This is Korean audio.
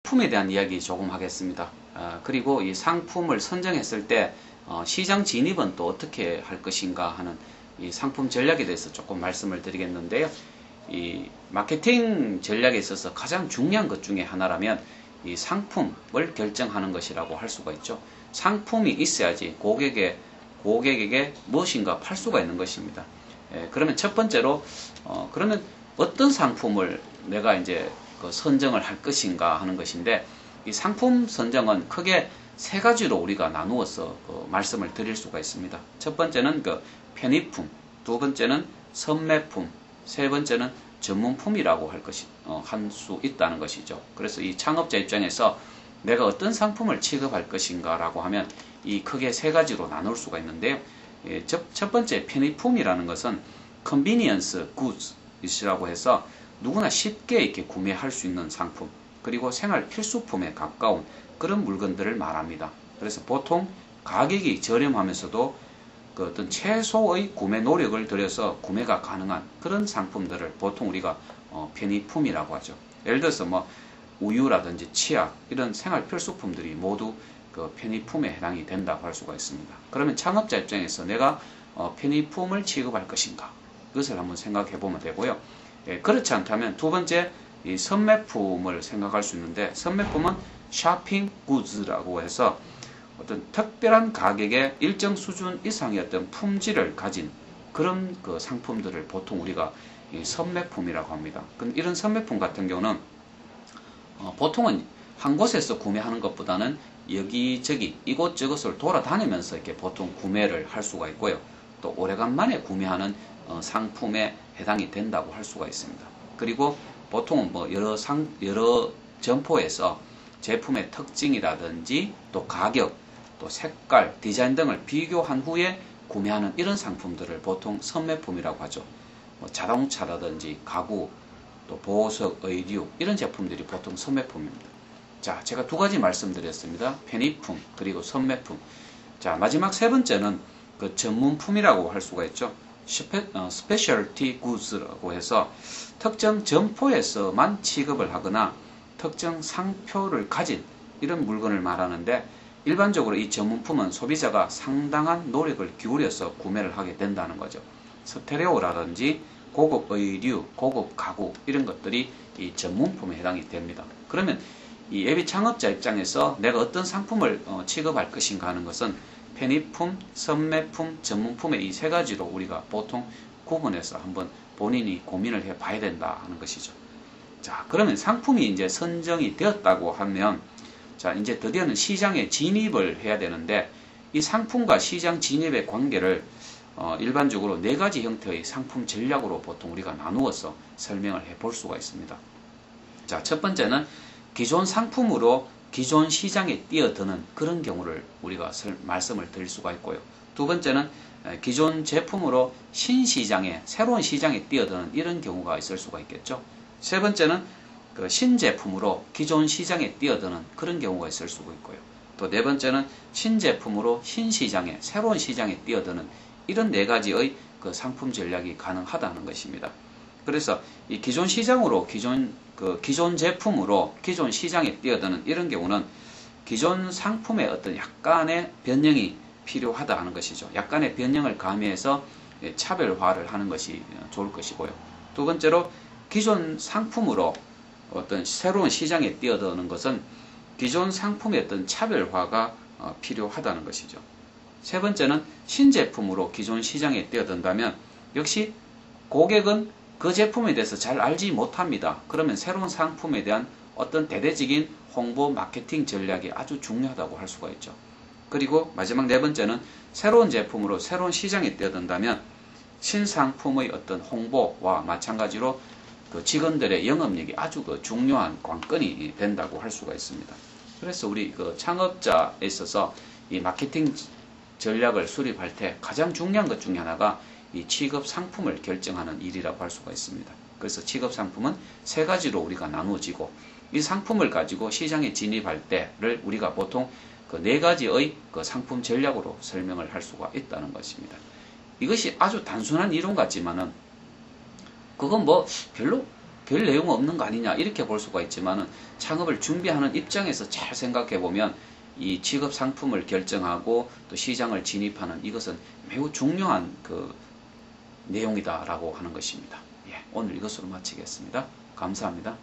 상품에 대한 이야기 조금 하겠습니다. 그리고 이 상품을 선정했을 때 시장 진입은 또 어떻게 할 것인가 하는 이 상품 전략에 대해서 조금 말씀을 드리겠는데요. 이 마케팅 전략에 있어서 가장 중요한 것 중에 하나라면 이 상품을 결정하는 것이라고 할 수가 있죠. 상품이 있어야지 고객에게 무엇인가 팔 수가 있는 것입니다. 그러면 첫 번째로 그러면 어떤 상품을 내가 이제 선정을 할 것인가 하는 것인데, 이 상품 선정은 크게 세 가지로 우리가 나누어서 말씀을 드릴 수가 있습니다. 첫 번째는 편의품, 두 번째는 선매품, 세 번째는 전문품이라고 할 수 있다는 것이죠. 그래서 이 창업자 입장에서 내가 어떤 상품을 취급할 것인가 라고 하면 이 크게 세 가지로 나눌 수가 있는데요. 첫 번째 편의품이라는 것은 convenience goods이라고 해서 누구나 쉽게 이렇게 구매할 수 있는 상품, 그리고 생활 필수품에 가까운 그런 물건들을 말합니다. 그래서 보통 가격이 저렴하면서도 어떤 최소의 구매 노력을 들여서 구매가 가능한 그런 상품들을 보통 우리가 편의품이라고 하죠. 예를 들어서 우유라든지 치약, 이런 생활 필수품들이 모두 편의품에 해당이 된다고 할 수가 있습니다. 그러면 창업자 입장에서 내가 편의품을 취급할 것인가, 그것을 한번 생각해 보면 되고요. 그렇지 않다면 두 번째 이 선매품을 생각할 수 있는데, 선매품은 쇼핑 굿즈라고 해서 어떤 특별한 가격에 일정 수준 이상의 어떤 품질을 가진 그런 상품들을 보통 우리가 선매품이라고 합니다. 이런 선매품 같은 경우는 보통은 한 곳에서 구매하는 것보다는 여기저기 이곳저곳을 돌아다니면서 이렇게 보통 구매를 할 수가 있고요. 또 오래간만에 구매하는 상품에 해당이 된다고 할 수가 있습니다. 그리고 보통은 여러 점포에서 제품의 특징이라든지 또 가격, 또 색깔, 디자인 등을 비교한 후에 구매하는 이런 상품들을 보통 선매품이라고 하죠. 자동차라든지 가구, 또 보석, 의류, 이런 제품들이 보통 선매품입니다. 자, 제가 두 가지 말씀드렸습니다. 편의품 그리고 선매품. 자, 마지막 세 번째는 전문품이라고 할 수가 있죠. 스페셜티 굿즈라고 해서 특정 점포에서만 취급을 하거나 특정 상표를 가진 이런 물건을 말하는데, 일반적으로 이 전문품은 소비자가 상당한 노력을 기울여서 구매를 하게 된다는 거죠. 스테레오라든지 고급 의류, 고급 가구, 이런 것들이 이 전문품에 해당이 됩니다. 그러면 이 예비 창업자 입장에서 내가 어떤 상품을 취급할 것인가 하는 것은 편의품, 선매품, 전문품의 이 세 가지로 우리가 보통 구분해서 한번 본인이 고민을 해 봐야 된다 하는 것이죠. 자, 그러면 상품이 이제 선정이 되었다고 하면, 자, 이제 드디어는 시장에 진입을 해야 되는데, 이 상품과 시장 진입의 관계를 일반적으로 네 가지 형태의 상품 전략으로 보통 우리가 나누어서 설명을 해 볼 수가 있습니다. 자, 첫 번째는 기존 상품으로 기존 시장에 뛰어드는 그런 경우를 우리가 말씀을 드릴 수가 있고요. 두 번째는 기존 제품으로 신시장에, 새로운 시장에 뛰어드는 이런 경우가 있을 수가 있겠죠. 세 번째는 신제품으로 기존 시장에 뛰어드는 그런 경우가 있을 수가 있고요. 또 네 번째는 신제품으로 신시장에, 새로운 시장에 뛰어드는 이런 네 가지의 상품 전략이 가능하다는 것입니다. 그래서 이 기존 시장으로 기존 제품으로 기존 시장에 뛰어드는 이런 경우는 기존 상품의 어떤 약간의 변형이 필요하다 하는 것이죠. 약간의 변형을 가미해서 차별화를 하는 것이 좋을 것이고요. 두 번째로 기존 상품으로 어떤 새로운 시장에 뛰어드는 것은 기존 상품의 어떤 차별화가 필요하다는 것이죠. 세 번째는 신제품으로 기존 시장에 뛰어든다면 역시 고객은 그 제품에 대해서 잘 알지 못합니다. 그러면 새로운 상품에 대한 어떤 대대적인 홍보 마케팅 전략이 아주 중요하다고 할 수가 있죠. 그리고 마지막 네 번째는 새로운 제품으로 새로운 시장에 뛰어든다면 신상품의 어떤 홍보와 마찬가지로 직원들의 영업력이 아주 중요한 관건이 된다고 할 수가 있습니다. 그래서 우리 창업자에 있어서 이 마케팅 전략을 수립할 때 가장 중요한 것 중에 하나가 이 취급 상품을 결정하는 일이라고 할 수가 있습니다. 그래서 취급 상품은 세 가지로 우리가 나누어지고, 이 상품을 가지고 시장에 진입할 때를 우리가 보통 네 가지의 상품 전략으로 설명을 할 수가 있다는 것입니다. 이것이 아주 단순한 이론 같지만은 그건 별로 별 내용 없는 거 아니냐 이렇게 볼 수가 있지만은 창업을 준비하는 입장에서 잘 생각해 보면 이 취급 상품을 결정하고 또 시장을 진입하는 이것은 매우 중요한 그 내용이다라고 하는 것입니다. 예, 오늘 이것으로 마치겠습니다. 감사합니다.